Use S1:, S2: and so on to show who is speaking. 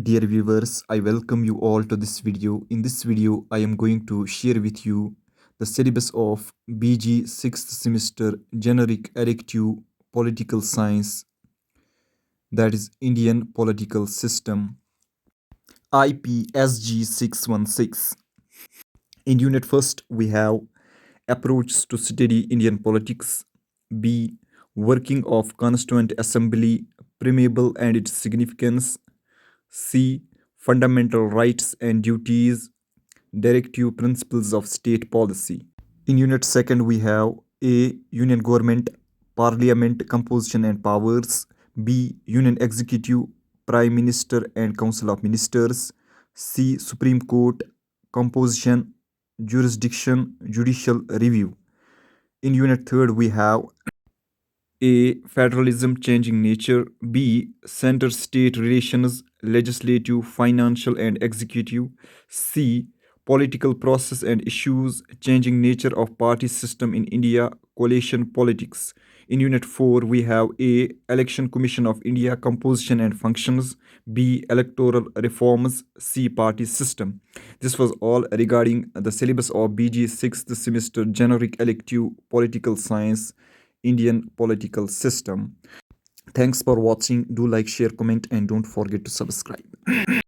S1: Dear viewers, I welcome you all to this video. In this video, I am going to share with you the syllabus of BG 6th semester generic elective political science, that is Indian political system, IPSG 616. In unit first, we have approach to study Indian politics, B, working of constituent assembly, preamble and its significance, C, fundamental rights and duties, directive principles of state policy. In unit second, we have A, union government, parliament composition and powers, B, union executive, prime minister and council of ministers, C, Supreme Court, composition, jurisdiction, judicial review. In unit third, we have A, federalism changing nature, B, center state relations, legislative, financial, and executive, C, political process and issues, changing nature of party system in India, coalition politics. In unit 4, we have A, election commission of India, composition and functions, B, electoral reforms, C, party system. This was all regarding the syllabus of BG 6th semester generic elective political science, Indian political system. Thanks for watching. Do like, share, comment, and don't forget to subscribe.